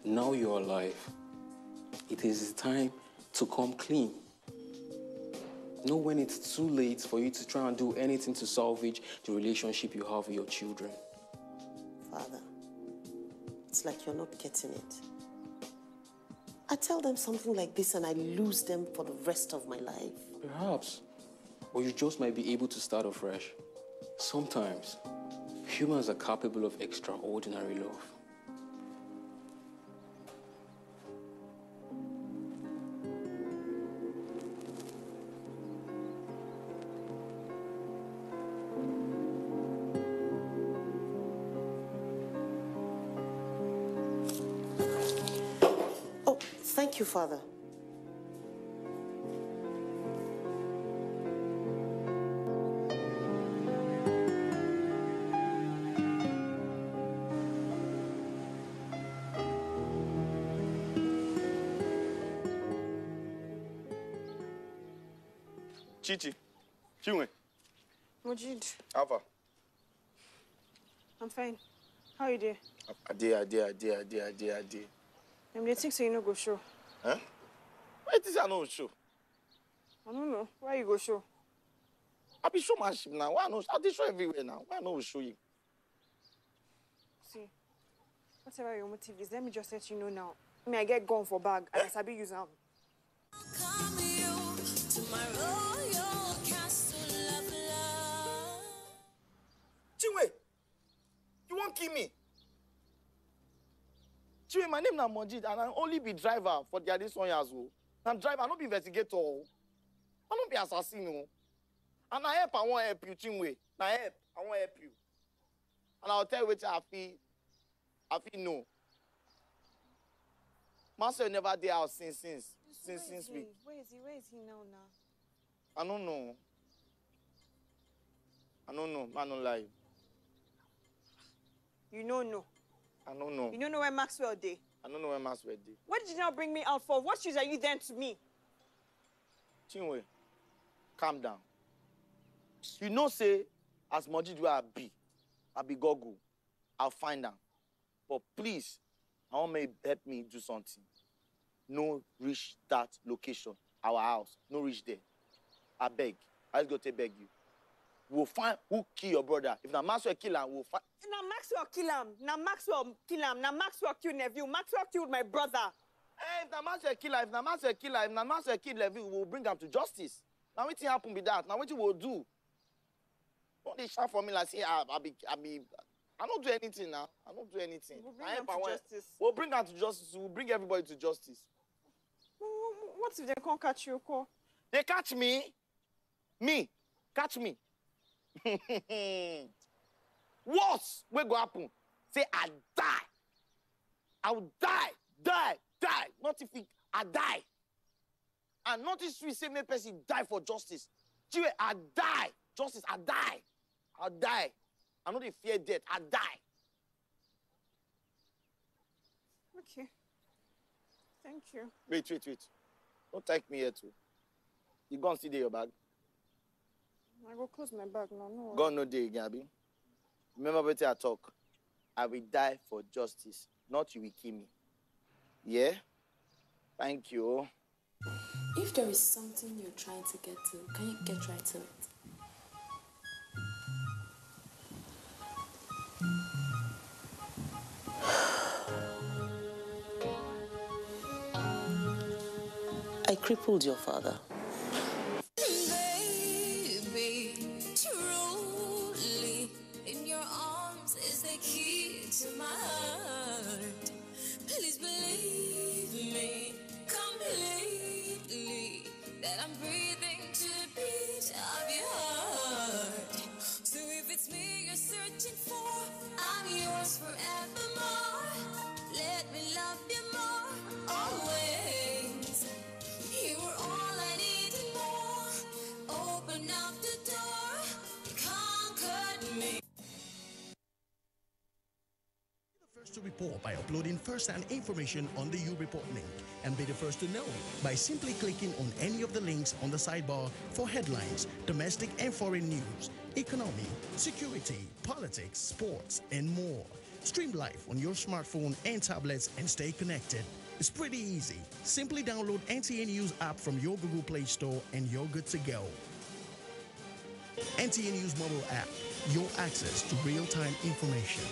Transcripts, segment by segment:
Now you're alive. It is time to come clean. Know when it's too late for you to try and do anything to salvage the relationship you have with your children. Father, it's like you're not getting it. I tell them something like this and I lose them for the rest of my life. Perhaps. Or you just might be able to start afresh. Sometimes, humans are capable of extraordinary love. Oh, thank you, Father. Chichi, Chinwe. Mujid. Alpha. I'm fine. How are you doing? I did. I'm the thing so you no go show. Huh? Why is I no show? I don't know. Why you go show? I be showmanship now. Why no? I dey show everywhere now. Why no show you? See, whatever your motive is, let me just let you know now. I get gone for bag and I sabi use am. Chinwe, you won't kill me. Chinwe, my name is Mojid and I only be driver for the this 1 year as well. I'm driver, I don't be investigator. I don't be assassin. And I won't help you, Chinwe. I won't help you. And I'll tell you what I feel no. Master never did out since week. Where is he now? I don't know. I don't lie. You don't know. I don't know. You don't know where Maxwell did. I don't know where Maxwell did. What did you not bring me out for? What shoes are you then to me? Chinwe, calm down. You know, say, as Mojid where I be Google. I'll find them. But please, I want me help me do something. No reach that location, our house. No reach there. I beg. I just go to beg you. We'll find who kill your brother. If na Maxwell kill him, we'll find. Now Maxwell kill him. Now Maxwell kill nephew. Maxwell killed my brother. Hey, if na Maxwell kill him, if na Maxwell kill nephew, we'll bring him to justice. Now what happen with that? Now what will do? Don't they shout for me like say I don't do anything now. I don't do anything. We'll bring him to justice. We'll bring him to justice. We'll bring everybody to justice. What if they can't catch you, Ko? They catch me? Me? Catch me? Worse, what go happen? Say I die. I will die. Not if I die. And not if we say me person die for justice. Chiwe, I die. Justice, I die. I know they fear death. I die. Okay. Thank you. Wait. Don't take me here too. You go and see there your bag. I go close my bag now. No. Go no day, Gabby. Remember what I talk. I will die for justice. Not you will kill me. Yeah? Thank you. If there is something you're trying to get to, can you get right to it? I crippled your father. Baby, truly, in your arms is the key to my heart. Please believe me completely that I'm breathing to the beat of your heart. So if it's me you're searching for, I'm yours forevermore. Let me love you more, always. You were all I needed more. Open up the door, conquered me. First to report by uploading first-hand information on the U-Report link, and be the first to know by simply clicking on any of the links on the sidebar for headlines, domestic and foreign news, economy, security, politics, sports, and more. Stream live on your smartphone and tablets and stay connected. It's pretty easy. Simply download NTA News app from your Google Play Store and you're good to go. NTA News mobile app, your access to real-time information.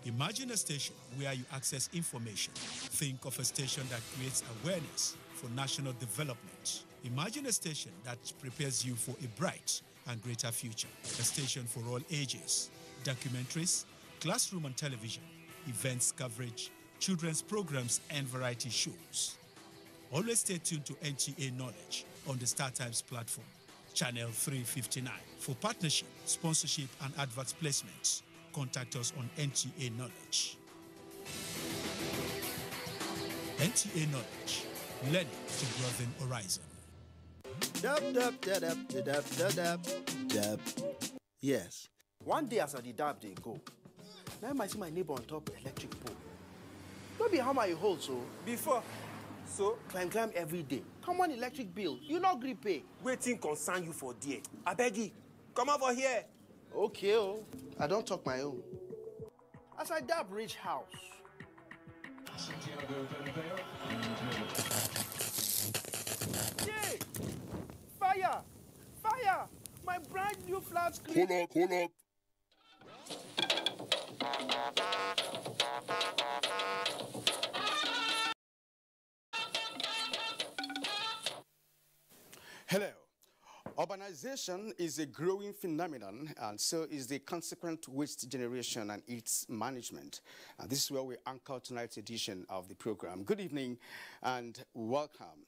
Imagine a station where you access information. Think of a station that creates awareness for national development. Imagine a station that prepares you for a bright and greater future. A station for all ages. Documentaries, classroom and television, events coverage, children's programs and variety shows. Always stay tuned to NTA Knowledge on the StarTimes platform, channel 359. For partnership, sponsorship and advert placements, contact us on NTA Knowledge. NTA Knowledge, learning to broaden horizon. Dab. Yes. One day as I did dab, they go. Now I might see my neighbor on top electric pole. Don't be hammer you hold so. Before, so Climb every day. Come on, electric bill. You not gree pay. waiting concern you for there. I beg you, come over here. Okay, oh. I don't talk my own. As I dab reach house. Yay! Fire! Fire! My brand new flat screen. Hold up. Hello. Urbanization is a growing phenomenon, and so is the consequent waste generation and its management. And this is where we anchor tonight's edition of the program. Good evening and welcome.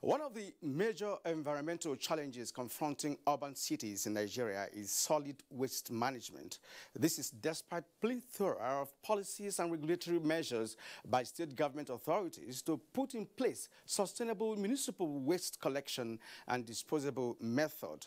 One of the major environmental challenges confronting urban cities in Nigeria is solid waste management. This is despite plethora of policies and regulatory measures by state government authorities to put in place sustainable municipal waste collection and disposable method.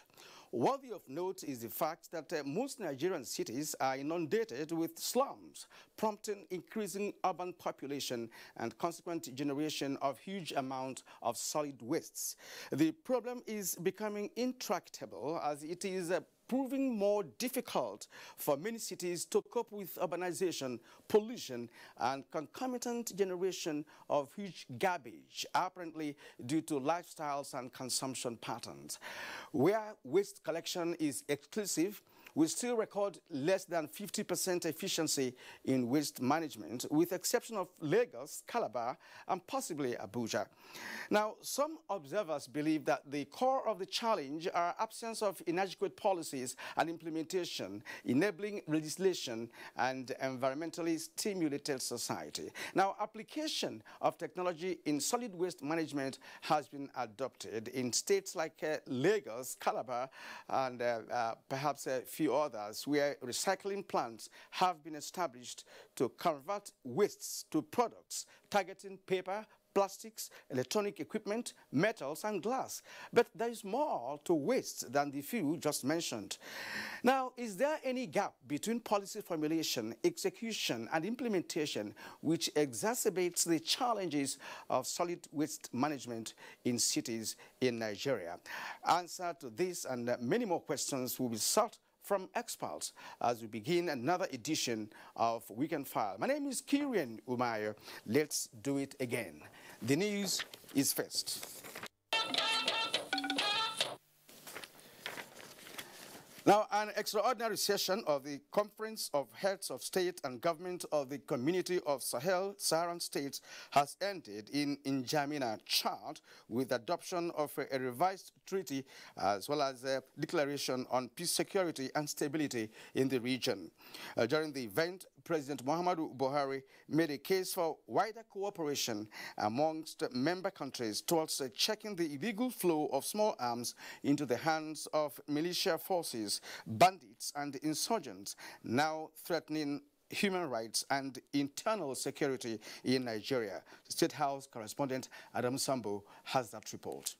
Worthy of note is the fact that most Nigerian cities are inundated with slums, prompting increasing urban population and consequent generation of huge amount of solid wastes. The problem is becoming intractable as it is proving more difficult for many cities to cope with urbanization, pollution, and concomitant generation of huge garbage, apparently due to lifestyles and consumption patterns. Where waste collection is exclusive, we still record less than 50% efficiency in waste management, with exception of Lagos, Calabar, and possibly Abuja. Now, some observers believe that the core of the challenge are absence of inadequate policies and implementation, enabling legislation and environmentally stimulated society. Now, application of technology in solid waste management has been adopted in states like Lagos, Calabar, and perhaps a few others, where recycling plants have been established to convert wastes to products, targeting paper, plastics, electronic equipment, metals, and glass. But there is more to waste than the few just mentioned. Now, is there any gap between policy formulation, execution, and implementation which exacerbates the challenges of solid waste management in cities in Nigeria? Answer to this and many more questions will be sought from experts as we begin another edition of Weekend File. My name is Kirian Umayo. Let's do it again. The news is first. Now, an extraordinary session of the Conference of Heads of State and Government of the Community of Sahel-Saharan States has ended in N'Djamena, Chad, with adoption of a revised treaty as well as a declaration on peace, security, and stability in the region. During the event, President Muhammadu Buhari made a case for wider cooperation amongst member countries towards checking the illegal flow of small arms into the hands of militia forces, bandits, and insurgents, now threatening human rights and internal security in Nigeria. State House correspondent Adam Sambo has that report.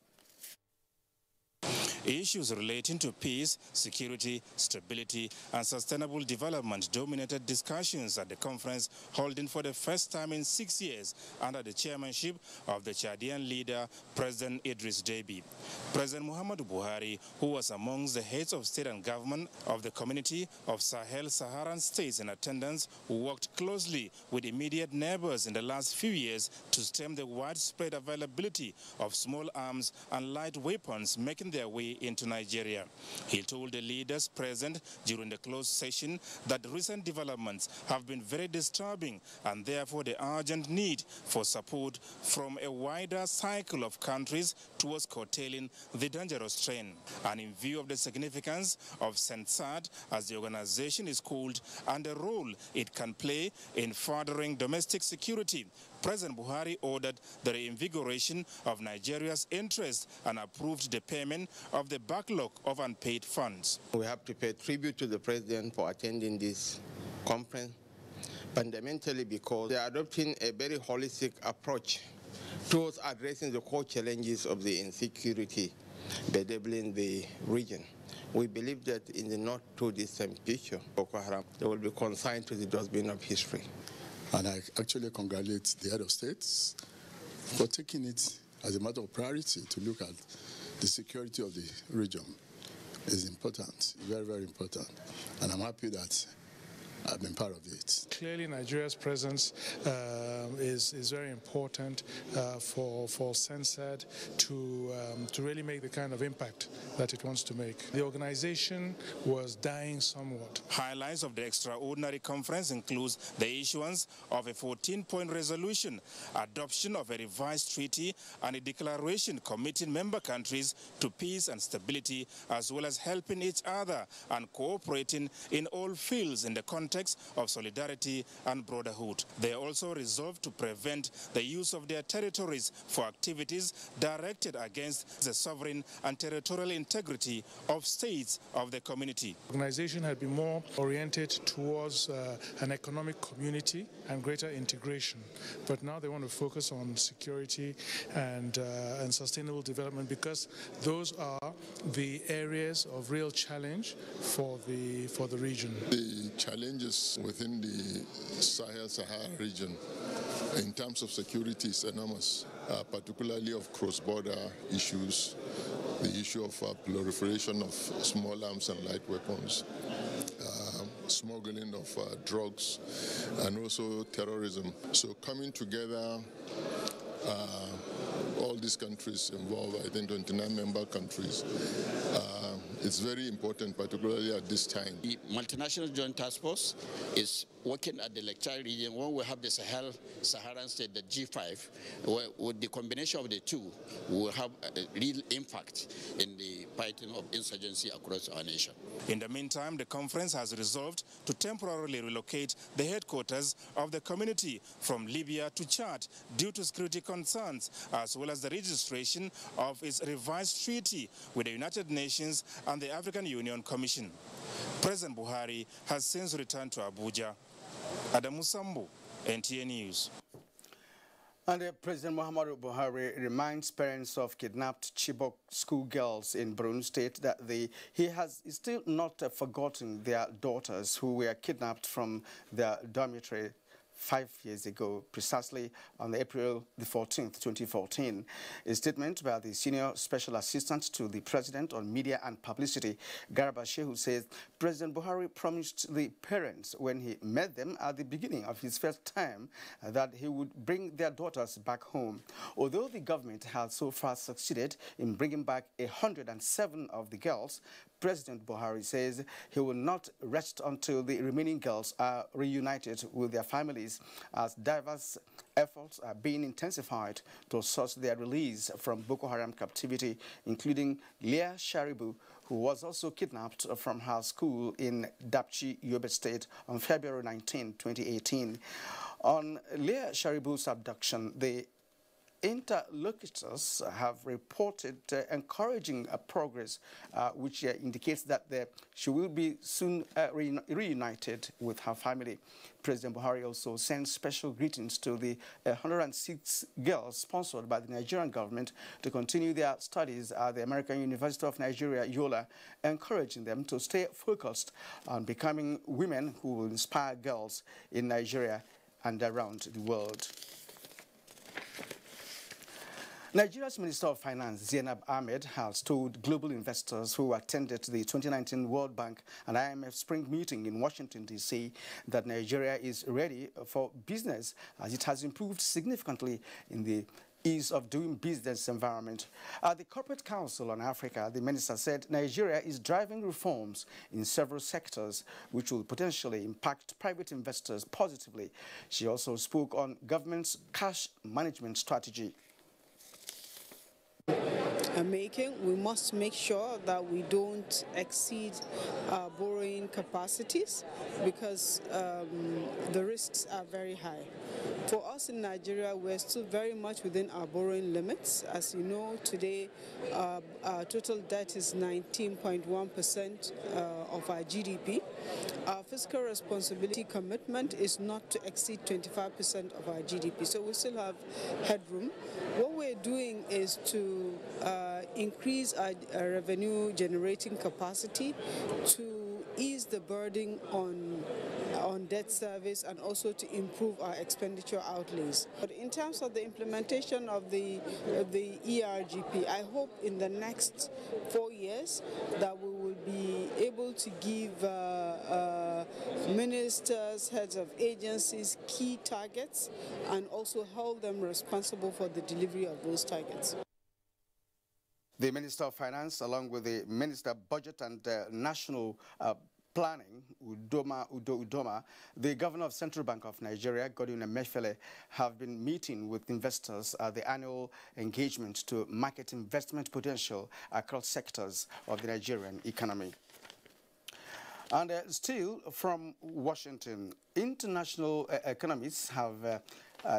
Issues relating to peace, security, stability, and sustainable development dominated discussions at the conference, holding for the first time in 6 years under the chairmanship of the Chadian leader, President Idris Deby. President Muhammadu Buhari, who was amongst the heads of state and government of the community of Sahel-Saharan states in attendance, worked closely with immediate neighbors in the last few years to stem the widespread availability of small arms and light weapons making their way into Nigeria. He told the leaders present during the closed session that recent developments have been very disturbing and therefore the urgent need for support from a wider cycle of countries towards curtailing the dangerous trend. And in view of the significance of SENSAD, as the organization is called, and the role it can play in furthering domestic security, President Buhari ordered the reinvigoration of Nigeria's interest and approved the payment of the backlog of unpaid funds. We have to pay tribute to the President for attending this conference, fundamentally because they are adopting a very holistic approach towards addressing the core challenges of the insecurity bedeviling the region. We believe that in the not too distant future, Boko Haram, they will be consigned to the dustbin of history. And I actually congratulate the head of states for taking it as a matter of priority to look at the security of the region. It's important, very, very important. And I'm happy that I've been part of it. Clearly, Nigeria's presence is very important for SENSAD to really make the kind of impact that it wants to make. The organization was dying somewhat. Highlights of the extraordinary conference includes the issuance of a 14-point resolution, adoption of a revised treaty, and a declaration committing member countries to peace and stability, as well as helping each other and cooperating in all fields in the context of solidarity and brotherhood. They also resolved to prevent the use of their territories for activities directed against the sovereign and territorial integrity of states of the community. The organization had been more oriented towards an economic community and greater integration, but now they want to focus on security and sustainable development, because those are the areas of real challenge for the region. The challenges within the Sahel-Sahara region in terms of security is enormous, particularly of cross-border issues, the issue of proliferation of small arms and light weapons, smuggling of drugs, and also terrorism. So coming together, all these countries involved, I think 29 member countries, it's very important, particularly at this time. The multinational joint task force is working at the Lake Chad region. When we have the Sahel-Saharan state, the G5, with the combination of the two, we will have a real impact in the fighting of insurgency across our nation. In the meantime, the conference has resolved to temporarily relocate the headquarters of the community from Libya to Chad due to security concerns, as well as the registration of its revised treaty with the United Nations and the African Union Commission. President Buhari has since returned to Abuja. Adamu Sambo, NTA News. And President Muhammadu Buhari reminds parents of kidnapped Chibok schoolgirls in Borno State that he has still not forgotten their daughters who were kidnapped from their dormitory 5 years ago, precisely on April the 14th, 2014. A statement by the Senior Special Assistant to the President on Media and Publicity, Garba Shehu, says President Buhari promised the parents when he met them at the beginning of his first time that he would bring their daughters back home. Although the government has so far succeeded in bringing back 107 of the girls, President Buhari says he will not rest until the remaining girls are reunited with their families, as diverse efforts are being intensified to source their release from Boko Haram captivity, including Leah Sharibu, who was also kidnapped from her school in Dapchi, Yobe State on February 19, 2018. On Leah Sharibu's abduction, the interlocutors have reported encouraging progress, which indicates that she will be soon reunited with her family. President Buhari also sent special greetings to the 106 girls sponsored by the Nigerian government to continue their studies at the American University of Nigeria, Yola, encouraging them to stay focused on becoming women who will inspire girls in Nigeria and around the world. Nigeria's Minister of Finance, Zainab Ahmed, has told global investors who attended the 2019 World Bank and IMF Spring Meeting in Washington, D.C., that Nigeria is ready for business as it has improved significantly in the ease of doing business environment. At the Corporate Council on Africa, the minister said Nigeria is driving reforms in several sectors which will potentially impact private investors positively. She also spoke on government's cash management strategy. We must make sure that we don't exceed our borrowing capacities because the risks are very high. For us in Nigeria, we're still very much within our borrowing limits. As you know, today our total debt is 19.1% of our GDP. Our fiscal responsibility commitment is not to exceed 25% of our GDP, so we still have headroom. What we're doing is to increase our revenue generating capacity to ease the burden on debt service and also to improve our expenditure outlays. But in terms of the implementation of the ERGP, I hope in the next 4 years that we will be able to give ministers, heads of agencies, key targets and also hold them responsible for the delivery of those targets. The Minister of Finance, along with the Minister of Budget and National Planning, Udoma, the Governor of Central Bank of Nigeria, Godwin Emefiele, have been meeting with investors at the annual engagement to market investment potential across sectors of the Nigerian economy. And still from Washington, international economists have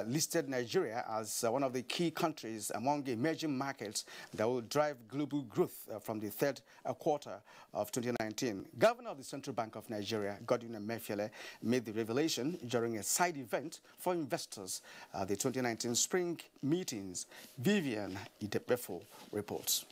listed Nigeria as one of the key countries among emerging markets that will drive global growth from the third quarter of 2019. Governor of the Central Bank of Nigeria, Godwin Emefiele, made the revelation during a side event for investors at the 2019 spring meetings. Vivian Idepefo reports.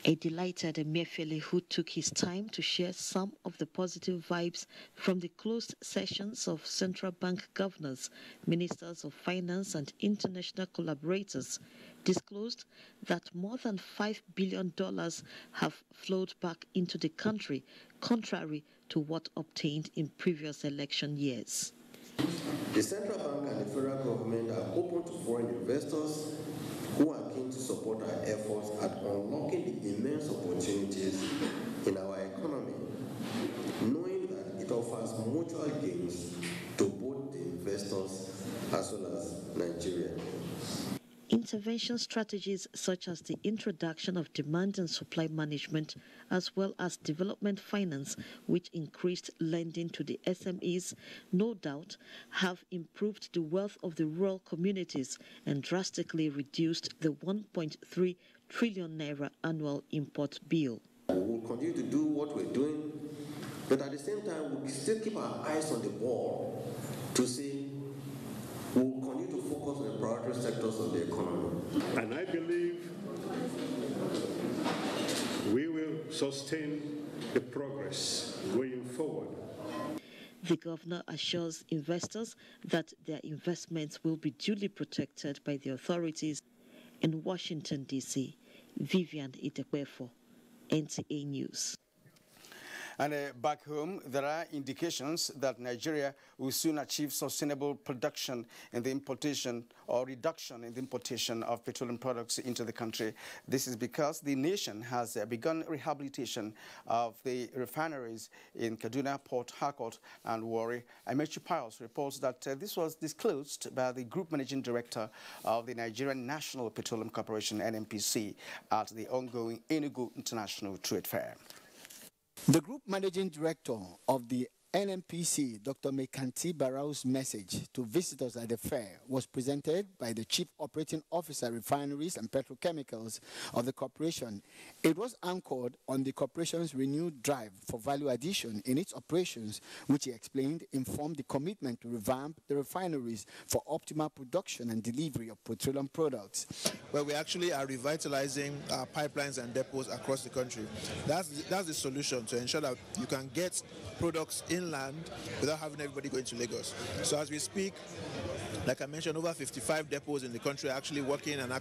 A delighted Emefiele who took his time to share some of the positive vibes from the closed sessions of central bank governors, ministers of finance and international collaborators, disclosed that more than $5 billion have flowed back into the country, contrary to what obtained in previous election years. The central bank and the federal government are open to foreign investors who are keen to support our efforts at unlocking the immense opportunities in our economy, knowing that it offers mutual gains to both the investors as well as Nigeria. Intervention strategies such as the introduction of demand and supply management, as well as development finance, which increased lending to the SMEs, no doubt have improved the wealth of the rural communities and drastically reduced the 1.3 trillion naira annual import bill. We will continue to do what we're doing, but at the same time, we still keep our eyes on the ball to see we will continue to focus on the priority sectors of the economy. And I believe we will sustain the progress going forward. The governor assures investors that their investments will be duly protected by the authorities. In Washington, D.C., Vivian Idepefo, NTA News. And back home, there are indications that Nigeria will soon achieve sustainable production in the importation or reduction in the importation of petroleum products into the country. This is because the nation has begun rehabilitation of the refineries in Kaduna, Port Harcourt, and Warri. Amechi Pius reports that this was disclosed by the Group Managing Director of the Nigerian National Petroleum Corporation, NNPC, at the ongoing Enugu International Trade Fair. The Group Managing Director of the NNPC Dr. Mekanti Barrow's message to visitors at the fair was presented by the Chief Operating Officer, Refineries and Petrochemicals of the corporation. It was anchored on the corporation's renewed drive for value addition in its operations, which he explained informed the commitment to revamp the refineries for optimal production and delivery of petroleum products. Well, we actually are revitalizing our pipelines and depots across the country. That's the solution to ensure that you can get products inland without having everybody going to Lagos. So as we speak, like I mentioned, over 55 depots in the country are actually working, and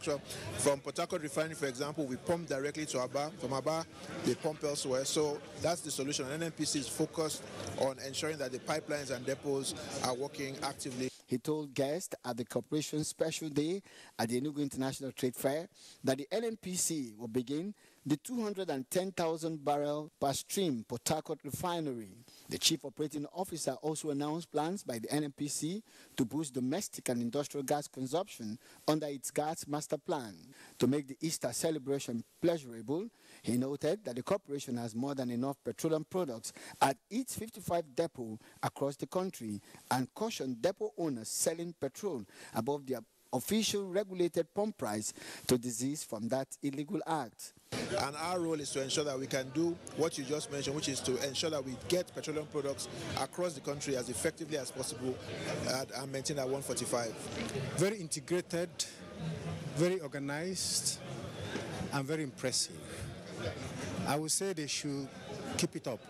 from Port Harcourt Refinery, for example, we pump directly to Aba. From Aba, they pump elsewhere. So that's the solution. NNPC is focused on ensuring that the pipelines and depots are working actively. He told guests at the corporation's special day at the Enugu International Trade Fair that the NNPC will begin the 210,000 barrel per stream Port Harcourt refinery. The Chief Operating Officer also announced plans by the NNPC to boost domestic and industrial gas consumption under its gas master plan. To make the Easter celebration pleasurable, he noted that the corporation has more than enough petroleum products at its 55 depots across the country and cautioned depot owners selling petrol above their official regulated pump price to desist from that illegal act. And our role is to ensure that we can do what you just mentioned, which is to ensure that we get petroleum products across the country as effectively as possible and maintain at 145. Very integrated, very organized, and very impressive. I would say they should keep it up.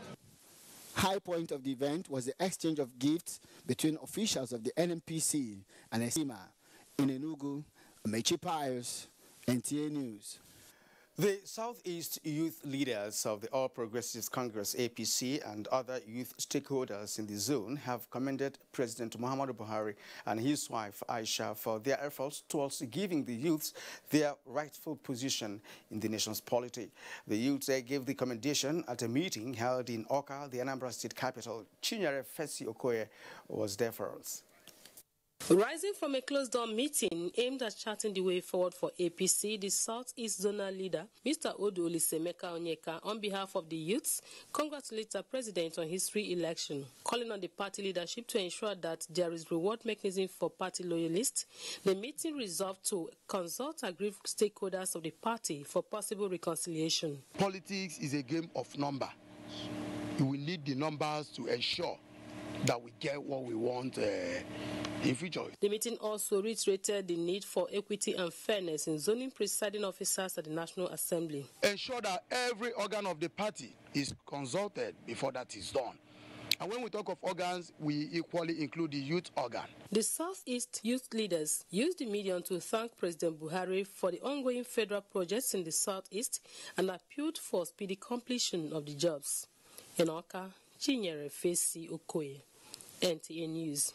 High point of the event was the exchange of gifts between officials of the NNPC and ESIMA. In Enugu, Mechi Pius, NTA News. The Southeast youth leaders of the All Progressives Congress, APC, and other youth stakeholders in the zone have commended President Muhammadu Buhari and his wife Aisha for their efforts towards giving the youths their rightful position in the nation's polity. The youths gave the commendation at a meeting held in Awka, the Anambra State capital. Chinyere Fesi Okoye was there for us. Rising from a closed-door meeting aimed at charting the way forward for APC, the Southeast Zonal leader, Mr. Odu Olisemeka Onyeka, on behalf of the youths, congratulates the president on his re-election, calling on the party leadership to ensure that there is reward mechanism for party loyalists. The meeting resolved to consult aggrieved stakeholders of the party for possible reconciliation. Politics is a game of numbers. We need the numbers to ensure that we get what we want in future. The meeting also reiterated the need for equity and fairness in zoning presiding officers at the National Assembly. Ensure that every organ of the party is consulted before that is done. And when we talk of organs, we equally include the youth organ. The Southeast youth leaders used the medium to thank President Buhari for the ongoing federal projects in the Southeast and appealed for speedy completion of the jobs. In Awka, Chinyere Fesi Okoye, NTA News.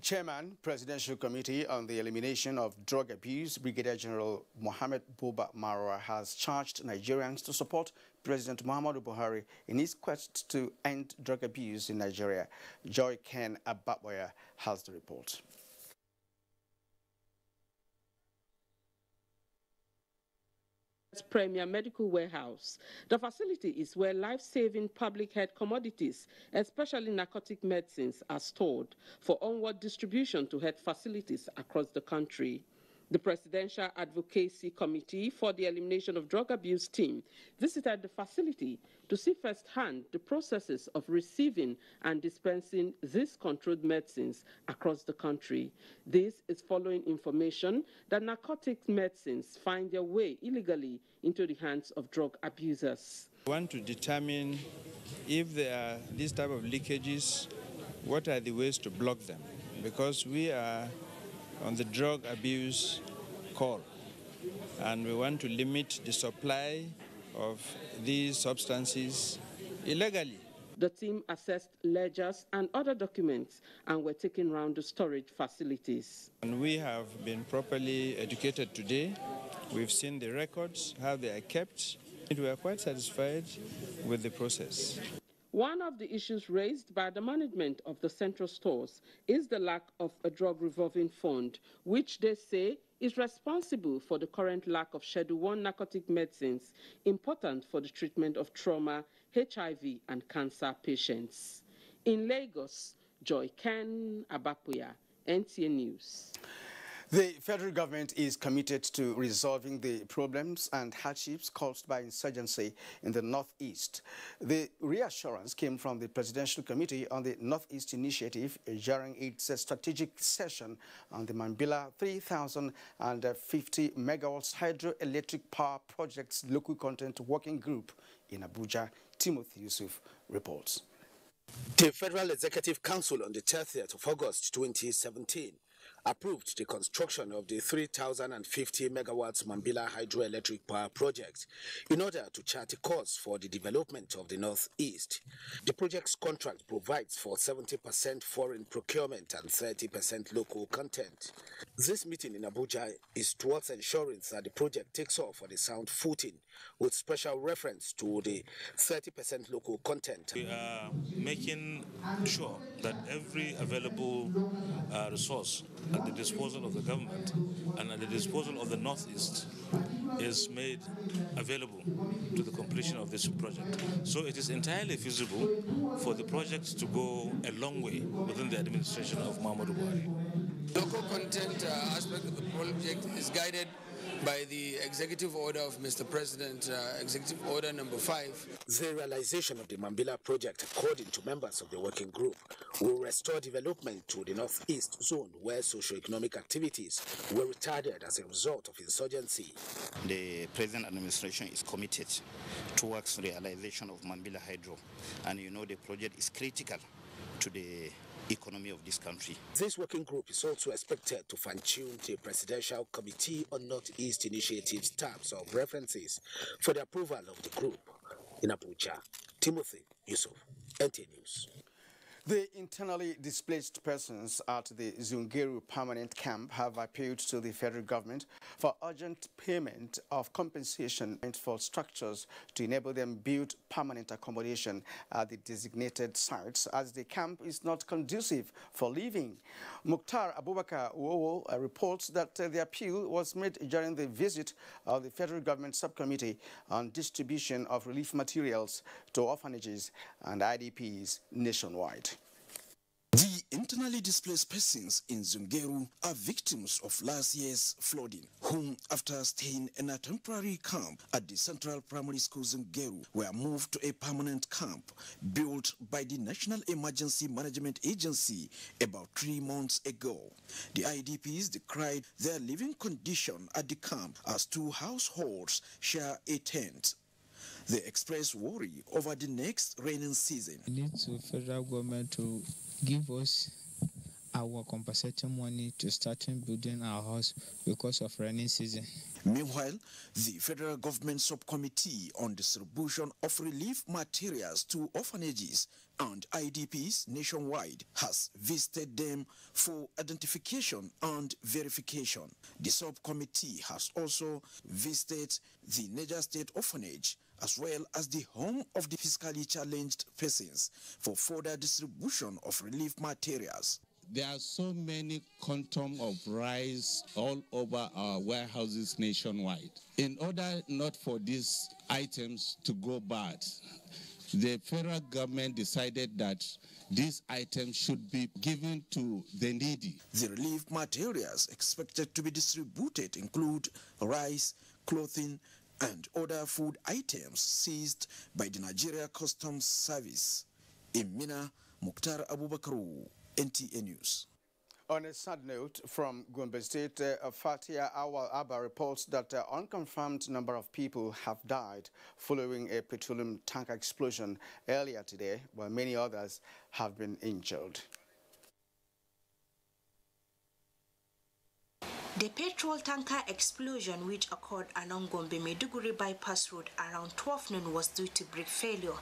Chairman, Presidential Committee on the Elimination of Drug Abuse, Brigadier General Mohammed Buba Marwa, has charged Nigerians to support President Muhammadu Buhari in his quest to end drug abuse in Nigeria. Joy Ken Ababoya has the report. Premier Medical Warehouse. The facility is where life-saving public health commodities, especially narcotic medicines, are stored for onward distribution to health facilities across the country. The Presidential Advocacy Committee for the Elimination of Drug Abuse team visited the facility to see firsthand the processes of receiving and dispensing these controlled medicines across the country. This is following information that narcotic medicines find their way illegally into the hands of drug abusers. We want to determine if there are these type of leakages, what are the ways to block them? Because we are on the drug abuse call, and we want to limit the supply of these substances illegally. The team assessed ledgers and other documents and were taken around the storage facilities. And we have been properly educated today. We've seen the records, how they are kept. We are quite satisfied with the process. One of the issues raised by the management of the central stores is the lack of a drug revolving fund, which they say is responsible for the current lack of Schedule 1 narcotic medicines important for the treatment of trauma, HIV, and cancer patients. In Lagos, Joy Ken Abapuya, NTA News. The federal government is committed to resolving the problems and hardships caused by insurgency in the Northeast. The reassurance came from the Presidential Committee on the Northeast Initiative during its strategic session on the Mambila 3,050 megawatts hydroelectric power project's local content working group in Abuja. Timothy Yusuf reports. The Federal Executive Council on the 30th of August 2017 approved the construction of the 3,050 megawatts Mambila hydroelectric power project in order to chart a course for the development of the Northeast. The project's contract provides for 70% foreign procurement and 30% local content. This meeting in Abuja is towards ensuring that the project takes off on a sound footing, with special reference to the 30% local content. We are making sure that every available resource at the disposal of the government and at the disposal of the Northeast is made available to the completion of this project. So it is entirely feasible for the project to go a long way within the administration of Muhammadu Buhari. Local content aspect of the project is guided by the executive order of Mr. President, executive order number 5. The realization of the Mambila project, according to members of the working group, will restore development to the Northeast zone where socio-economic activities were retarded as a result of insurgency. The present administration is committed towards realization of Mambila Hydro, and you know the project is critical to the economy of this country. This working group is also expected to fine-tune the Presidential Committee on Northeast Initiative's tabs of references for the approval of the group. In Abuja, Timothy Yusuf, NTA News. The internally displaced persons at the Zungeru permanent camp have appealed to the federal government for urgent payment of compensation for structures to enable them build permanent accommodation at the designated sites, as the camp is not conducive for living. Mukhtar Abubakar Uowo reports that the appeal was made during the visit of the federal government subcommittee on distribution of relief materials to orphanages and IDPs nationwide. The internally displaced persons in Zungeru are victims of last year's flooding, whom, after staying in a temporary camp at the Central Primary School Zungeru, were moved to a permanent camp built by the National Emergency Management Agency about 3 months ago. The IDPs decried their living condition at the camp as 2 households share a tent. They express worry over the next rainy season. We need the federal government to give us our compensating money to start building our house because of rainy season. Meanwhile, the federal government subcommittee on distribution of relief materials to orphanages and IDPs nationwide has visited them for identification and verification. The subcommittee has also visited the Niger State Orphanage as well as the home of the physically challenged persons for further distribution of relief materials. There are so many quantum of rice all over our warehouses nationwide. In order not for these items to go bad, the federal government decided that these items should be given to the needy. The relief materials expected to be distributed include rice, clothing, and other food items seized by the Nigeria Customs Service. In Mina, Mukhtar Abubakar, NTA News. On a sad note from Gombe State, Fatia Awal Abba reports that an unconfirmed number of people have died following a petroleum tanker explosion earlier today, while many others have been injured. The petrol tanker explosion, which occurred along Gombe-Maiduguri bypass road around 12 noon, was due to brake failure.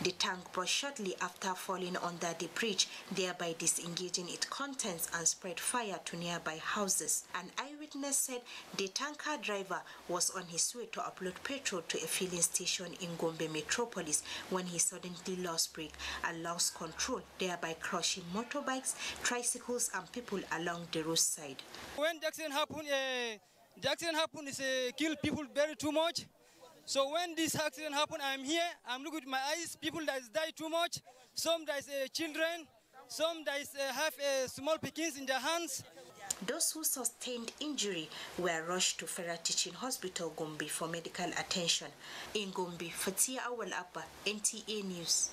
The tank burst shortly after falling under the bridge, thereby disengaging its contents and spread fire to nearby houses. An eyewitness said the tanker driver was on his way to upload petrol to a filling station in Gombe Metropolis when he suddenly lost brake and lost control, thereby crushing motorbikes, tricycles and people along the roadside. When the accident happened is kill people very too much. So when this accident happened, I'm here, I'm looking with my eyes, people that died too much. some that is children, some that is, have small pickings in their hands. Those who sustained injury were rushed to Federal Teaching Hospital, Gombe, for medical attention. In Gombe, Fatia Awal Abba, NTA News.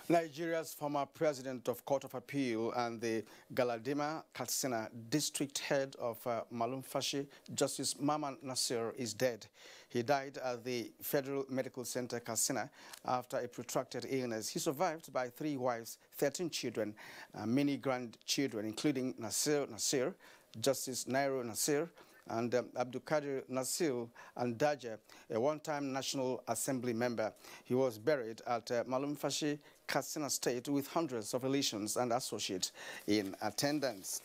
Nigeria's former president of Court of Appeal and the Galadima Katsina district head of Malumfashi, Justice Maman Nasir, is dead. He died at the Federal Medical Center, Katsina, after a protracted illness. He survived by 3 wives, 13 children, many grandchildren, including Nasir, Justice Nairo Nasir, and Abdulkadir Nasir and Daja, a one-time National Assembly member. He was buried at Malumfashi, Katsina State, with hundreds of relations and associates in attendance.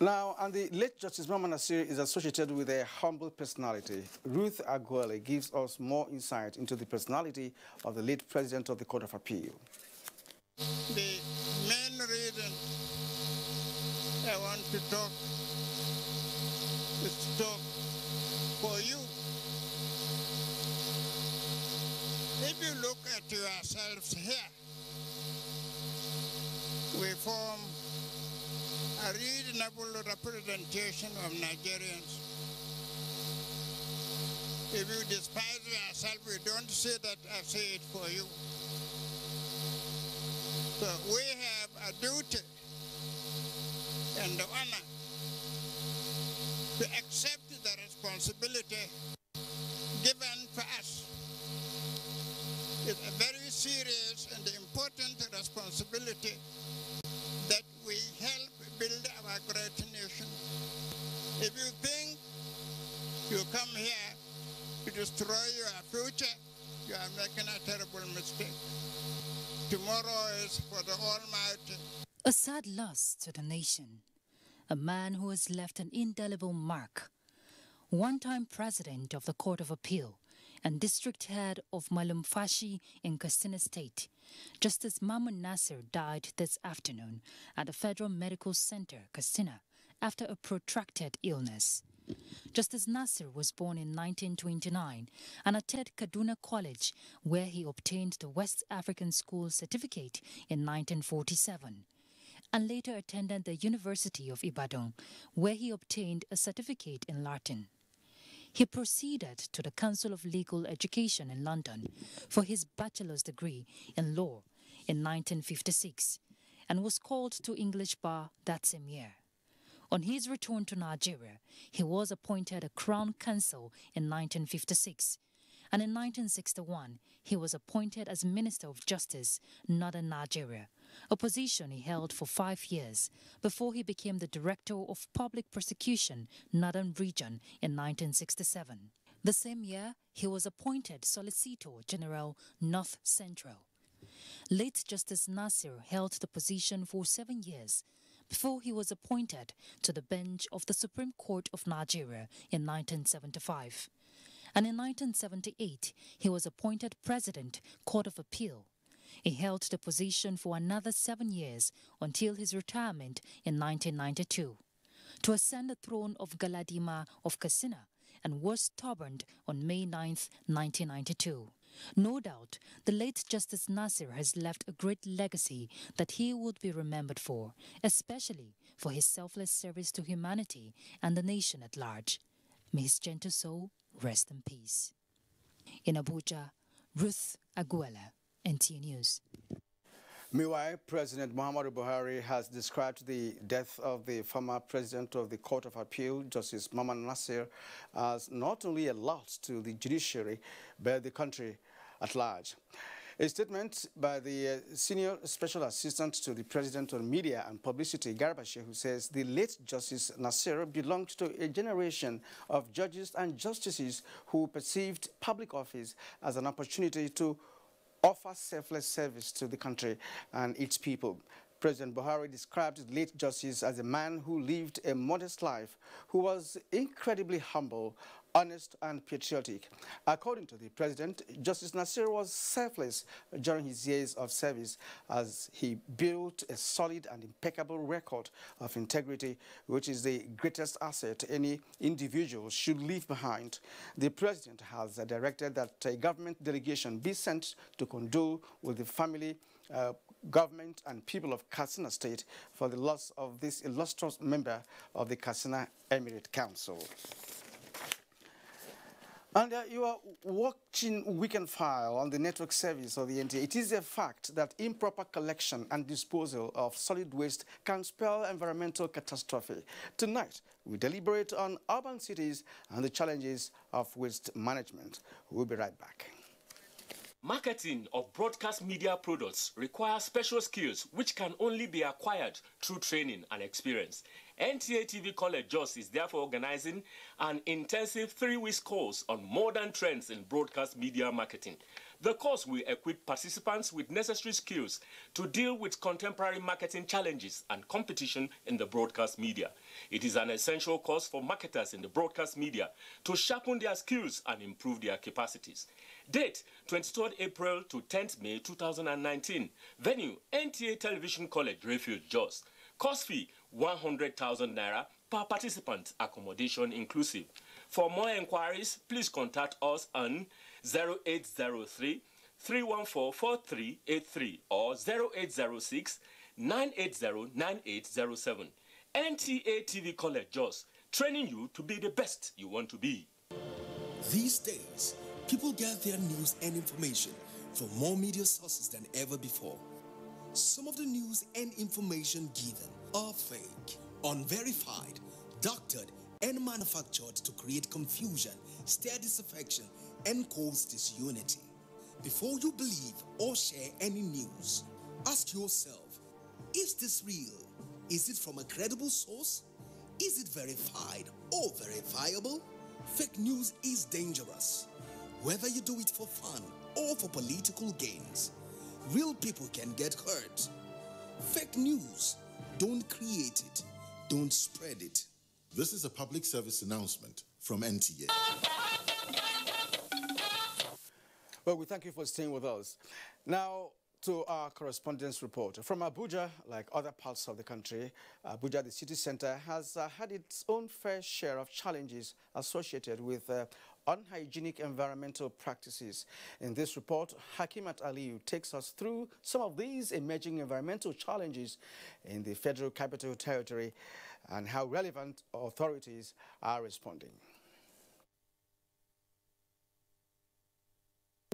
Now, and the late Justice Mama Nasir is associated with a humble personality. Ruth Aguele gives us more insight into the personality of the late president of the Court of Appeal. The main reason I want to talk is to talk for you. If you look at yourselves here, we form a reasonable representation of Nigerians. If you despise yourself, we don't say that I say it for you. So we have a duty and the honor to accept the responsibility given for us. It's a very serious and important responsibility that we help build our great nation. If you think you come here to destroy your future, you are making a terrible mistake. Tomorrow is for the Almighty. A sad loss to the nation. A man who has left an indelible mark. One-time president of the Court of Appeal and district head of Malumfashi in Katsina State, Justice Maman Nasir died this afternoon at the Federal Medical Center, Katsina, after a protracted illness. Justice Nasir was born in 1929 and attended Kaduna College, where he obtained the West African School Certificate in 1947, and later attended the University of Ibadan, where he obtained a certificate in Latin. He proceeded to the Council of Legal Education in London for his bachelor's degree in law in 1956 and was called to English bar that same year. On his return to Nigeria, he was appointed a Crown Counsel in 1956, and in 1961 he was appointed as Minister of Justice, Northern Nigeria, a position he held for 5 years before he became the Director of Public Prosecution, Northern Region in 1967. The same year, he was appointed Solicitor General, North Central. Late Justice Nasir held the position for 7 years before he was appointed to the bench of the Supreme Court of Nigeria in 1975. And in 1978, he was appointed President, Court of Appeal. He held the position for another 7 years until his retirement in 1992, to ascend the throne of Galadima of Katsina, and was stubborn on May 9, 1992. No doubt, the late Justice Nasir has left a great legacy that he would be remembered for, especially for his selfless service to humanity and the nation at large. May his gentle soul rest in peace. In Abuja, Ruth Aguela, NTA News. Meanwhile, President Muhammadu Buhari has described the death of the former president of the Court of Appeal, Justice Maman Nasir, as not only a loss to the judiciary, but the country at large. A statement by the Senior Special Assistant to the President on Media and Publicity, Garba Shehu, says the late Justice Nasir belonged to a generation of judges and justices who perceived public office as an opportunity to offer selfless service to the country and its people. President Buhari described the late justice as a man who lived a modest life, who was incredibly humble, honest and patriotic. According to the president, Justice Nasir was selfless during his years of service as he built a solid and impeccable record of integrity, which is the greatest asset any individual should leave behind. The president has directed that a government delegation be sent to condole with the family, government and people of Katsina State for the loss of this illustrious member of the Katsina Emirate Council. And you are watching Weekend File on the network service of the NTA. It is a fact that improper collection and disposal of solid waste can spell environmental catastrophe. Tonight, we deliberate on urban cities and the challenges of waste management. We'll be right back. Marketing of broadcast media products requires special skills which can only be acquired through training and experience. NTA TV College Jos is therefore organizing an intensive 3-week course on modern trends in broadcast media marketing. The course will equip participants with necessary skills to deal with contemporary marketing challenges and competition in the broadcast media. It is an essential course for marketers in the broadcast media to sharpen their skills and improve their capacities. Date, 23rd April to 10th May 2019. Venue, NTA Television College, Refuge, Jos. Course fee, 100,000 naira per participant, accommodation inclusive. For more inquiries, please contact us on 0803 314 4383 or 0806 980 9807. NTA TV College Jos, training you to be the best you want to be. These days, people get their news and information from more media sources than ever before. Some of the news and information given are fake, unverified, doctored, and manufactured to create confusion, stir disaffection, and cause disunity. Before you believe or share any news, ask yourself, is this real? Is it from a credible source? Is it verified or verifiable? Fake news is dangerous. Whether you do it for fun or for political gains, real people can get hurt. Fake news, don't create it, don't spread it. This is a public service announcement from NTA. Well, we thank you for staying with us. Now, to our correspondence report. From Abuja, like other parts of the country, Abuja, the city center, has had its own fair share of challenges associated with unhygienic environmental practices. In this report, Hakimat Aliyu takes us through some of these emerging environmental challenges in the Federal Capital Territory and how relevant authorities are responding.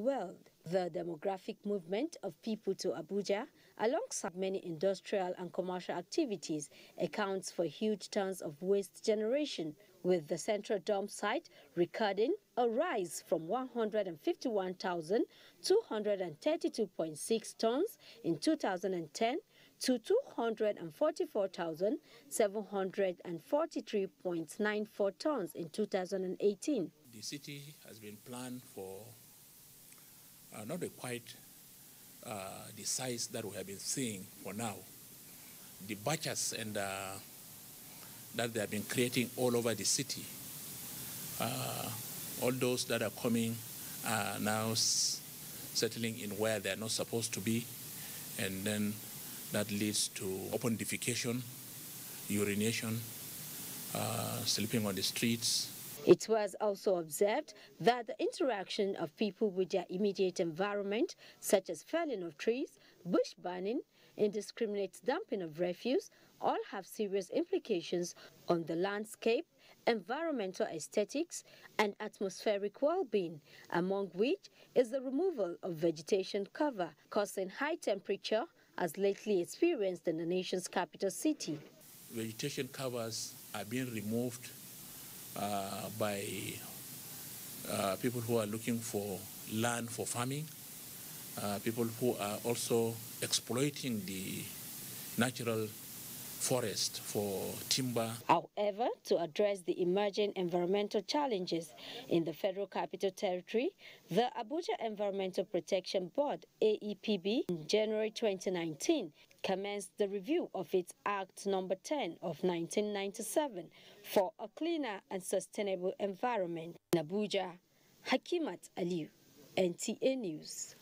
World, the demographic movement of people to Abuja, alongside many industrial and commercial activities, accounts for huge tons of waste generation, with the central dump site recording a rise from 151,232.6 tons in 2010 to 244,743.94 tons in 2018. The city has been planned for not quite the size that we have been seeing for now. The batches and that they have been creating all over the city, all those that are coming are now settling in where they are not supposed to be, and then that leads to open defecation, urination, sleeping on the streets. It was also observed that the interaction of people with their immediate environment, such as felling of trees, bush burning, indiscriminate dumping of refuse, all have serious implications on the landscape, environmental aesthetics, and atmospheric well-being, among which is the removal of vegetation cover, causing high temperature as lately experienced in the nation's capital city. Vegetation covers are being removed by people who are looking for land for farming, people who are also exploiting the natural forest for timber. However, to address the emerging environmental challenges in the Federal Capital Territory, the Abuja Environmental Protection Board, AEPB, in January 2019, commenced the review of its Act No. 10 of 1997 for a cleaner and sustainable environment. In Abuja, Hakimat Aliu, NTA News.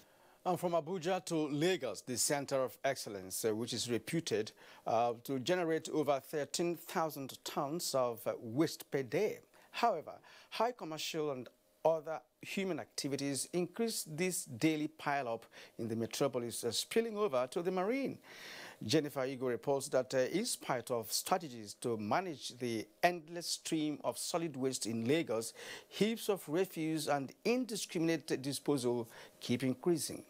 And from Abuja to Lagos, the center of excellence, which is reputed to generate over 13,000 tons of waste per day. However, high commercial and other human activities increase this daily pile-up in the metropolis, spilling over to the marine. Jennifer Igwe reports that in spite of strategies to manage the endless stream of solid waste in Lagos, heaps of refuse and indiscriminate disposal keep increasing.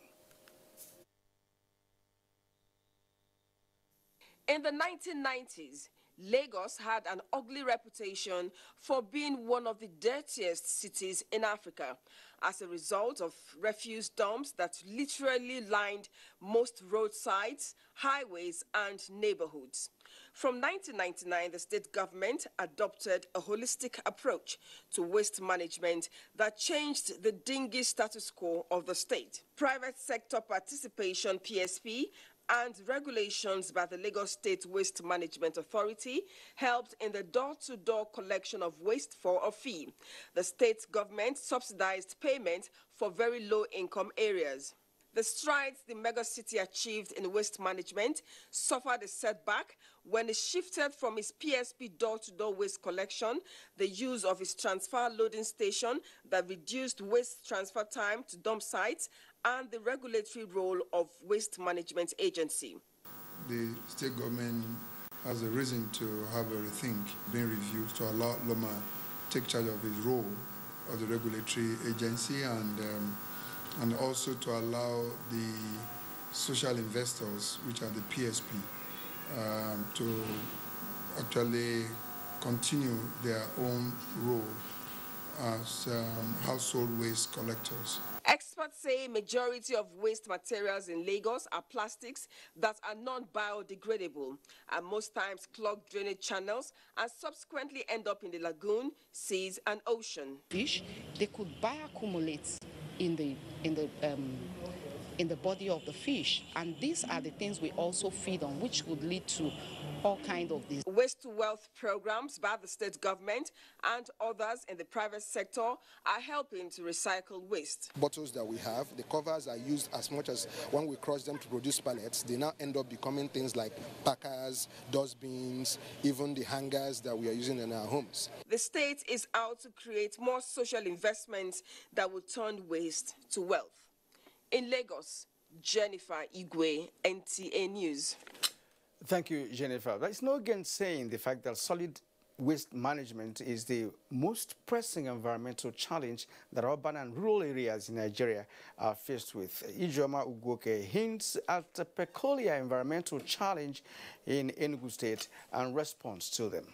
In the 1990s, Lagos had an ugly reputation for being one of the dirtiest cities in Africa as a result of refuse dumps that literally lined most roadsides, highways, and neighborhoods. From 1999, the state government adopted a holistic approach to waste management that changed the dingy status quo of the state. Private sector participation, PSP, and regulations by the Lagos State Waste Management Authority helped in the door-to-door collection of waste for a fee. The state government subsidized payment for very low-income areas. The strides the megacity achieved in waste management suffered a setback when it shifted from its PSP door-to-door waste collection, the use of its transfer loading station that reduced waste transfer time to dump sites, and the regulatory role of Waste Management Agency. The state government has a reason to have a rethink being reviewed to allow Loma take charge of his role as the regulatory agency and also to allow the social investors, which are the PSP, to actually continue their own role as household waste collectors. Experts say majority of waste materials in Lagos are plastics that are non-biodegradable and most times clog drainage channels and subsequently end up in the lagoon, seas and ocean. Fish, they could bioaccumulate in the body of the fish, and these are the things we also feed on, which could lead to all kinds of these. Waste to wealth programs by the state government and others in the private sector are helping to recycle waste. Bottles that we have, the covers are used as much as when we crush them to produce pallets, they now end up becoming things like packers, dustbins, even the hangers that we are using in our homes. The state is out to create more social investments that will turn waste to wealth. In Lagos, Jennifer Igwe, NTA News. Thank you, Jennifer. There is no gainsaying the fact that solid waste management is the most pressing environmental challenge that urban and rural areas in Nigeria are faced with. Ijoma Ugoke hints at a peculiar environmental challenge in Enugu State and response to them.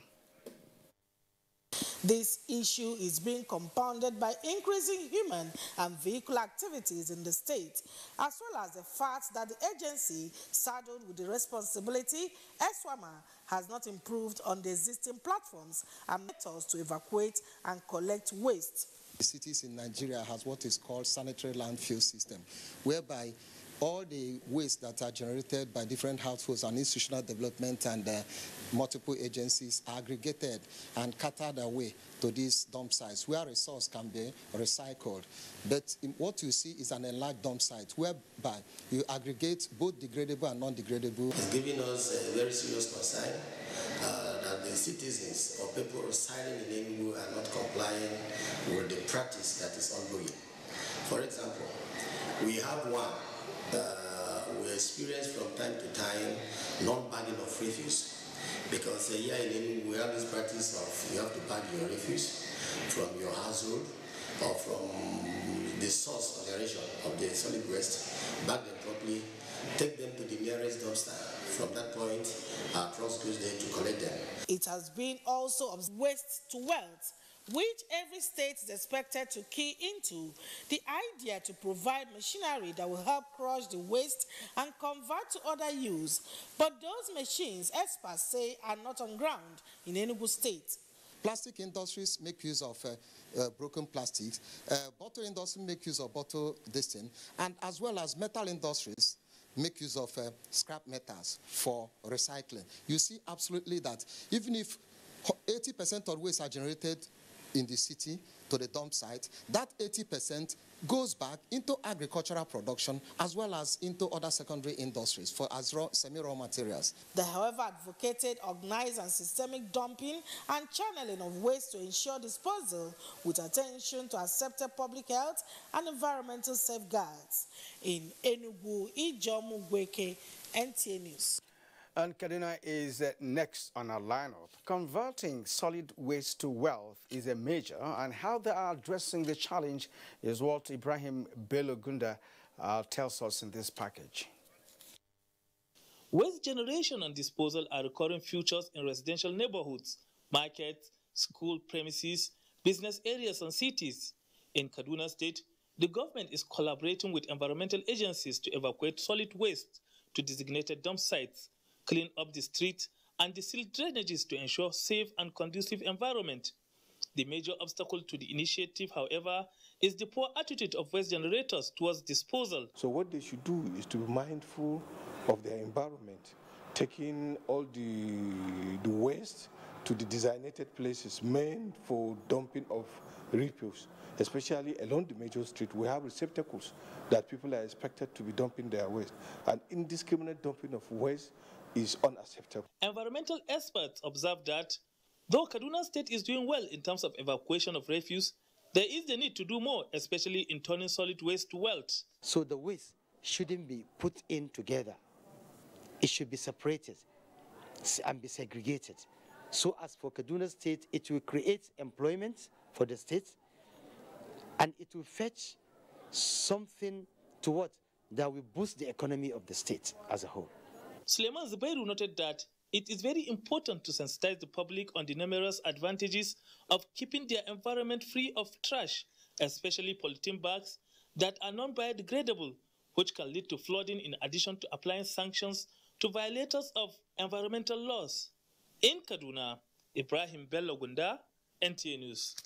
This issue is being compounded by increasing human and vehicle activities in the state, as well as the fact that the agency saddled with the responsibility, ESWAMA, has not improved on the existing platforms and methods to evacuate and collect waste. The cities in Nigeria has what is called sanitary landfill system, whereby all the waste that are generated by different households and institutional development and multiple agencies are aggregated and carted away to these dump sites where resource can be recycled. But what you see is an enlarged dump site whereby you aggregate both degradable and non-degradable. It's giving us a very serious concern that the citizens or people residing in Enugu are not complying with the practice that is ongoing. For example, we have one. We experience from time to time non-bagging of refuse, because here in Enugu we have this practice of you have to bag your refuse from your household or from the source of generation of the solid waste, bag them properly, take them to the nearest dumpster. From that point, our trucks goes there to collect them. It has been also of waste to wealth, which every state is expected to key into. The idea to provide machinery that will help crush the waste and convert to other use. But those machines, experts say, are not on ground in Enugu State. Plastic industries make use of broken plastics. Bottle industry make use of bottle disting, and as well as metal industries make use of scrap metals for recycling. You see absolutely that even if 80% of waste are generated in the city to the dump site, that 80% goes back into agricultural production as well as into other secondary industries for as semi-raw materials. They, however, advocated organized and systemic dumping and channeling of waste to ensure disposal with attention to accepted public health and environmental safeguards. In Enugu, Ijomu Gweke, NTA News. And Kaduna is next on our lineup. Converting solid waste to wealth is a major, and how they are addressing the challenge is what Ibrahim Bello Gunda tells us in this package. Waste generation and disposal are recurring features in residential neighborhoods, markets, school premises, business areas, and cities. In Kaduna State, the government is collaborating with environmental agencies to evacuate solid waste to designated dump sites, clean up the streets, and seal drainages to ensure safe and conducive environment. The major obstacle to the initiative, however, is the poor attitude of waste generators towards disposal. So what they should do is to be mindful of their environment, taking all the waste to the designated places meant for dumping of refuse. Especially along the major street, we have receptacles that people are expected to be dumping their waste. And indiscriminate dumping of waste is unacceptable. Environmental experts observe that though Kaduna State is doing well in terms of evacuation of refuse, there is the need to do more, especially in turning solid waste to wealth. So the waste shouldn't be put in together. It should be separated and be segregated. So as for Kaduna State, it will create employment for the state, and it will fetch something to what? That will boost the economy of the state as a whole. Suleiman Zubairu noted that it is very important to sensitize the public on the numerous advantages of keeping their environment free of trash, especially polythene bags that are non-biodegradable, which can lead to flooding in addition to applying sanctions to violators of environmental laws. In Kaduna, Ibrahim Bello Gunda, NTA News.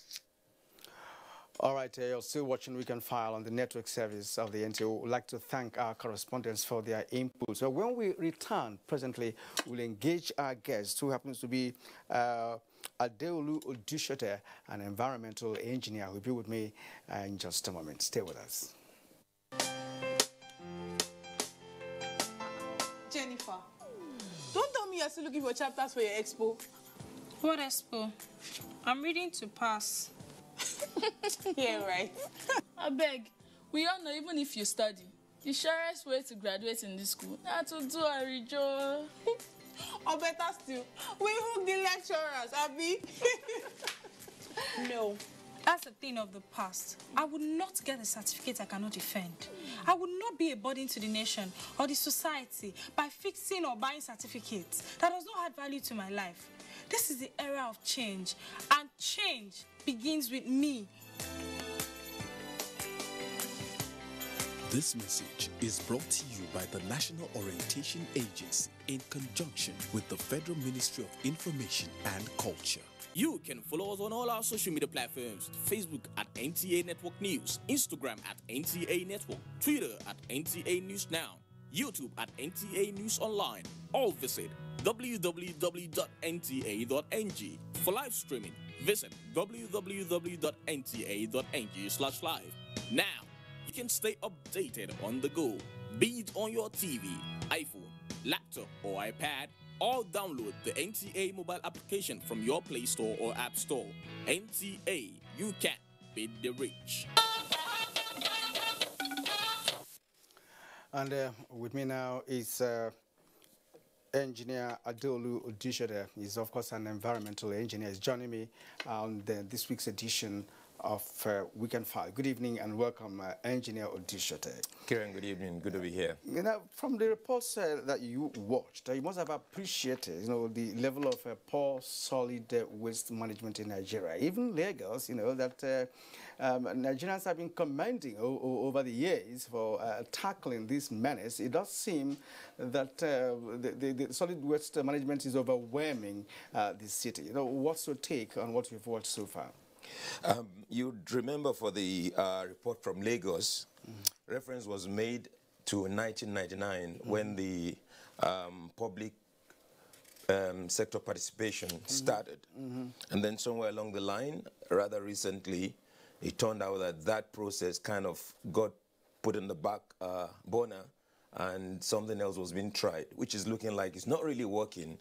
All right, you're still watching Weekend File on the network service of the NTA. We would like to thank our correspondents for their input. So when we return, presently, we'll engage our guest, who happens to be Adeolu Odushote, an environmental engineer, who will be with me in just a moment. Stay with us. Jennifer, don't tell me you're still looking for chapters for your expo. What expo? I'm reading to pass. Yeah, right. I beg, we all know even if you study, the surest way to graduate in this school is to do a rejo. Or better still, we hook the lecturers, Abby. No, that's a thing of the past. I would not get a certificate I cannot defend. I would not be a burden to the nation or the society by fixing or buying certificates that does not add value to my life. This is the era of change, and change begins with me. This message is brought to you by the National Orientation Agency in conjunction with the Federal Ministry of Information and Culture. You can follow us on all our social media platforms: Facebook at NTA Network News, Instagram at NTA Network, Twitter at NTA News Now, YouTube at NTA News Online, or visit www.nta.ng. For live streaming, visit www.nta.ng/live. Now, you can stay updated on the go, be it on your TV, iPhone, laptop, or iPad, or download the NTA mobile application from your Play Store or App Store. NTA, you can beat the rich. And with me now is engineer Adeolu Odushote. He's, of course, an environmental engineer. He's joining me on this week's edition of Weekend 5. Good evening and welcome, Engineer Odishote. Kieran, good evening. Good to be here. You know, from the reports that you watched, you must have appreciated, the level of poor, solid waste management in Nigeria. Even Lagos, that Nigerians have been commending over the years for tackling this menace. It does seem that the solid waste management is overwhelming this city. What's your take on what you've watched so far? You'd remember for the report from Lagos, reference was made to 1999 when the public sector participation started. And then somewhere along the line, rather recently, it turned out that that process kind of got put in the back burner and something else was being tried, which is looking like it's not really working.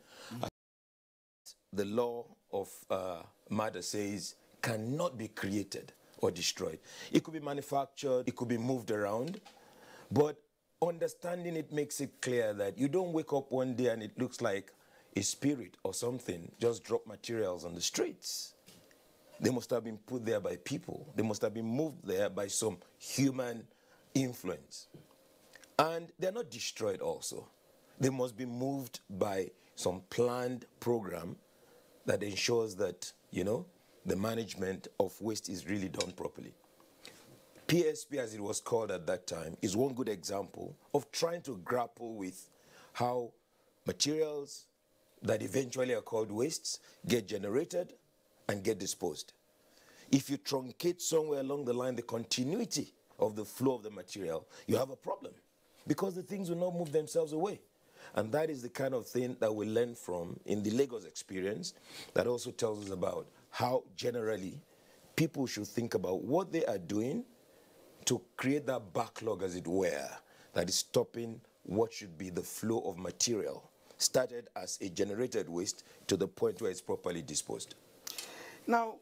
The law of matter says cannot be created or destroyed. It could be manufactured, it could be moved around, but understanding it makes it clear that you don't wake up one day and it looks like a spirit or something just drop materials on the streets. They must have been put there by people. They must have been moved there by some human influence. And they're not destroyed also. They must be moved by some planned program that ensures that, the management of waste is really done properly. PSP, as it was called at that time, is one good example of trying to grapple with how materials that eventually are called wastes get generated and get disposed. If you truncate somewhere along the line the continuity of the flow of the material, you have a problem because the things will not move themselves away. And that is the kind of thing that we learn from in the Lagos experience that also tells us about how generally people should think about what they are doing to create that backlog, as it were, that is stopping what should be the flow of material, started as a generated waste to the point where it's properly disposed. Now,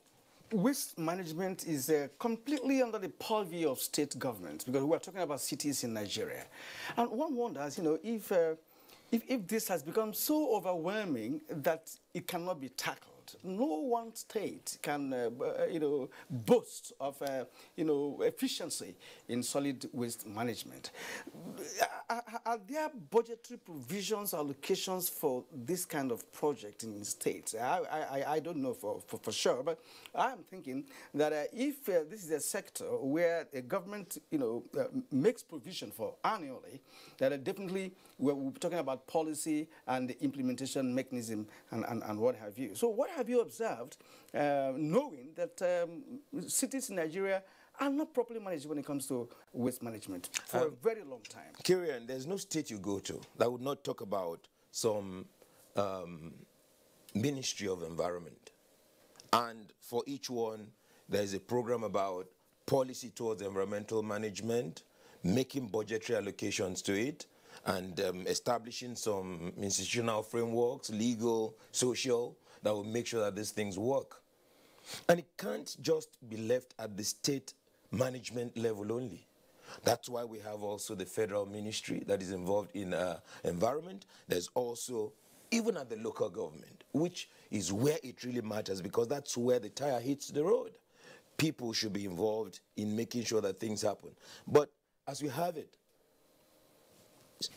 waste management is completely under the purview of state governments because we're talking about cities in Nigeria. And one wonders, if this has become so overwhelming that it cannot be tackled. No one state can, boast of, efficiency in solid waste management. Are there budgetary provisions, allocations for this kind of project in states? I don't know for sure, but I'm thinking that if this is a sector where a government, makes provision for annually, that definitely we're talking about policy and the implementation mechanism and what have you. So what have you observed, knowing that cities in Nigeria are not properly managed when it comes to waste management for a very long time? Kieran, there's no state you go to that would not talk about some Ministry of Environment. And for each one, there's a program about policy towards environmental management, making budgetary allocations to it, and establishing some institutional frameworks, legal, social, that will make sure that these things work. And it can't just be left at the state management level only. That's why we have also the federal ministry that is involved in environment. There's also, even at the local government, which is where it really matters because that's where the tire hits the road. People should be involved in making sure that things happen. But as we have it,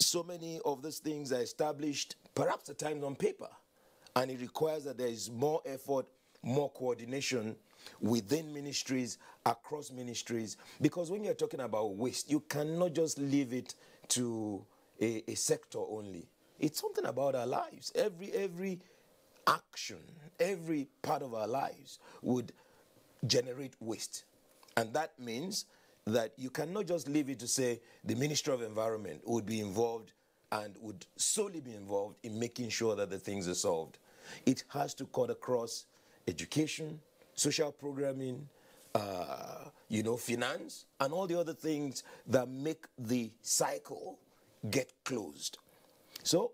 so many of these things are established, perhaps at times on paper, and it requires that there is more effort, more coordination within ministries, across ministries, because when you're talking about waste, you cannot just leave it to a sector only. It's something about our lives. Every action, every part of our lives would generate waste. And that means that you cannot just leave it to say the Ministry of Environment would be involved and would solely be involved in making sure that the things are solved. It has to cut across education, social programming, finance, and all the other things that make the cycle get closed. So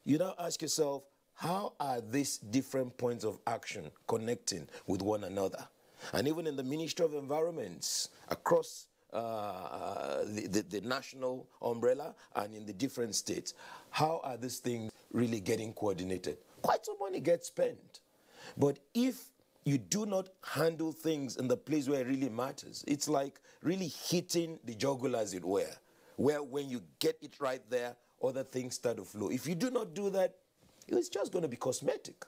you now ask yourself, how are these different points of action connecting with one another? And even in the Ministry of Environments, across the national umbrella and in the different states, how are these things really getting coordinated? Quite some money gets spent. But if you do not handle things in the place where it really matters. It's like really hitting the jugular, as it were, where when you get it right there, other things start to flow. If you do not do that, it's just going to be cosmetic.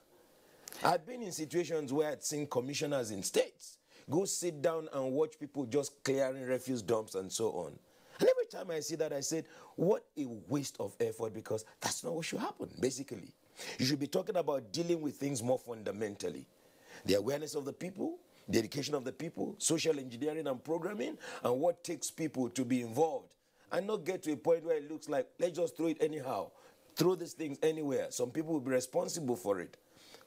I've been in situations where I'd seen commissioners in states go sit down and watch people just clearing refuse dumps and so on. And every time I see that, I said, what a waste of effort, because that's not what should happen, basically. You should be talking about dealing with things more fundamentally. The awareness of the people, the education of the people, social engineering and programming, and what takes people to be involved. And not get to a point where it looks like, let's just throw it anyhow. Throw these things anywhere. Some people will be responsible for it.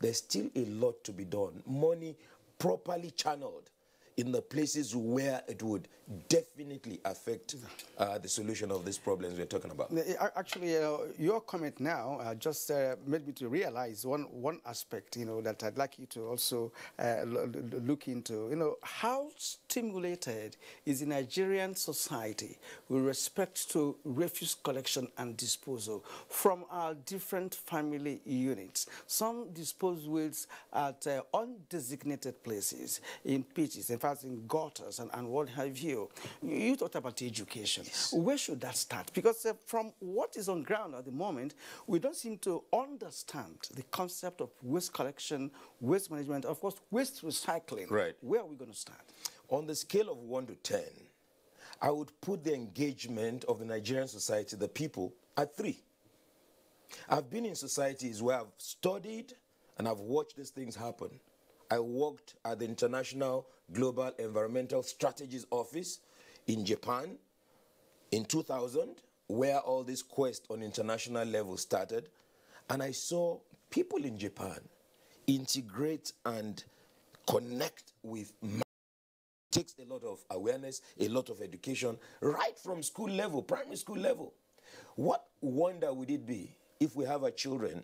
There's still a lot to be done. Money properly channeled in the places where it would definitely affect the solution of these problems we're talking about. Actually, your comment now just made me to realize one aspect, that I'd like you to also look into. How stimulated is the Nigerian society with respect to refuse collection and disposal from our different family units? Some dispose waste at undesignated places, in pitches, in fact, in gutters and what have you. You talked about education. Yes. Where should that start? Because from what is on ground at the moment, we don't seem to understand the concept of waste collection, waste management, of course, waste recycling. Right. Where are we going to start? On the scale of 1 to 10, I would put the engagement of the Nigerian society, the people, at 3. I've been in societies where I've studied and I've watched these things happen. I worked at the International Global Environmental Strategies Office in Japan in 2000, where all this quest on international level started. And I saw people in Japan integrate and connect with it takes a lot of awareness, a lot of education, right from school level, primary school level. What wonder would it be if we have our children,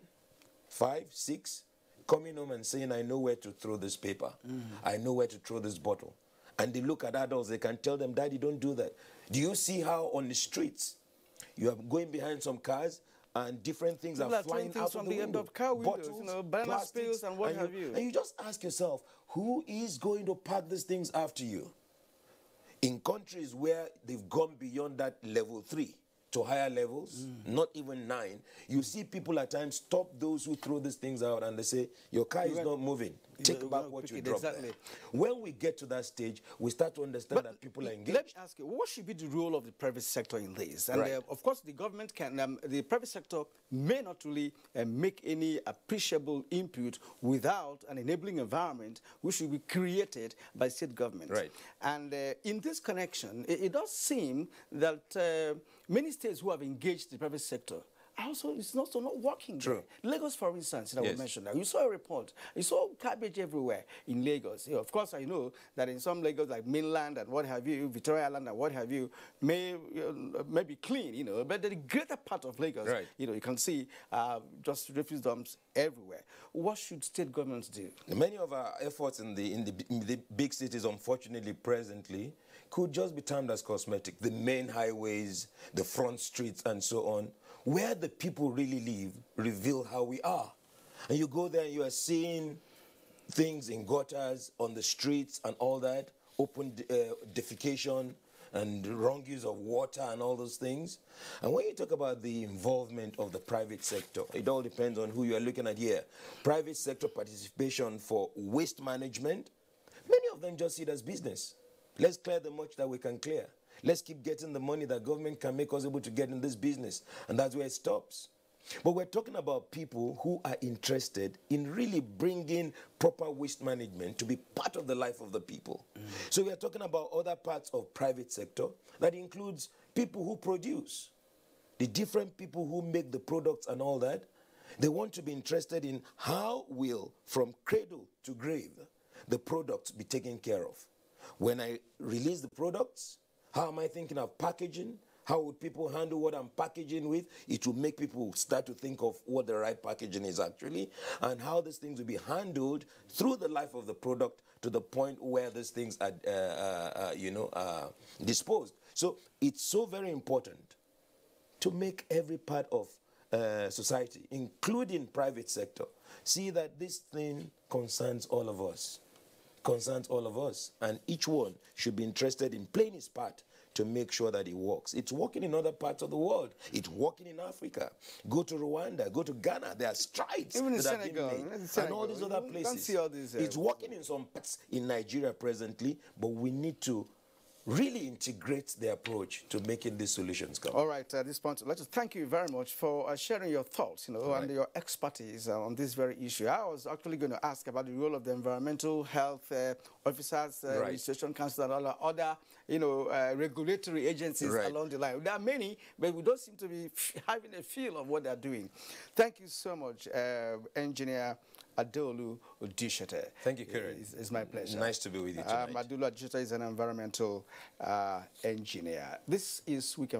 5, 6, coming home and saying, I know where to throw this paper. I know where to throw this bottle. And they look at adults, they can tell them, Daddy, don't do that. Do you see how on the streets, you are going behind some cars and different things are flying out of the window? End of car windows, bottles, banana spills and what have you. And you just ask yourself, who is going to pack these things after you? In countries where they've gone beyond that level 3, to higher levels, not even 9, you see people at times stop those who throw these things out and they say, your car is not moving. Take back what you dropped there. When we get to that stage, we start to understand that people are engaged. Let me ask you, what should be the role of the private sector in this? And of course, the government can, the private sector may not really make any appreciable input without an enabling environment which should be created by state government. Right. And in this connection, it does seem that many states who have engaged the private sector also, it's not working. True. There. Lagos, for instance, I will mention that. You saw a report. You saw garbage everywhere in Lagos. Of course, I know that in some Lagos, like mainland and what have you, Victoria Island and what have you, may be clean, but the greater part of Lagos, you can see just refuse dumps everywhere. What should state governments do? Many of our efforts in the big cities, unfortunately, presently, could just be termed as cosmetic. The main highways, the front streets, and so on, where the people really live, reveal how we are. And you go there and you are seeing things in gutters, on the streets and all that, open defecation and wrong use of water and all those things. And when you talk about the involvement of the private sector, it all depends on who you are looking at here. Private sector participation for waste management, many of them just see it as business. Let's clear the much that we can clear. Let's keep getting the money that government can make us able to get in this business. And that's where it stops. But we're talking about people who are interested in really bringing proper waste management to be part of the life of the people. So we are talking about other parts of private sector that includes people who produce, the different people who make the products and all that. They want to be interested in how will, from cradle to grave, the products be taken care of. When I release the products, how am I thinking of packaging? How would people handle what I'm packaging with? It will make people start to think of what the right packaging is actually, and how these things will be handled through the life of the product to the point where these things are, disposed. So it's so very important to make every part of society, including private sector, see that this thing concerns all of us. concerns all of us, and each one should be interested in playing his part to make sure that it works. It's working in other parts of the world. It's working in Africa. Go to Rwanda, go to Ghana. There are strides Even in that have Senegal, been made. And all these other places. Don't see all these, it's working in some parts in Nigeria presently, but we need to really integrate the approach to making these solutions come. All right, at this point, let us thank you very much for sharing your thoughts, and your expertise on this very issue. I was actually going to ask about the role of the environmental health officers, registration council, and all other, regulatory agencies along the line. There are many, but we don't seem to be having a feel of what they're doing. Thank you so much, Engineer Adolu Odishete. Thank you, Karen. It's my pleasure. Nice to be with you tonight. Adolu Odishete is an environmental engineer. This is Weekend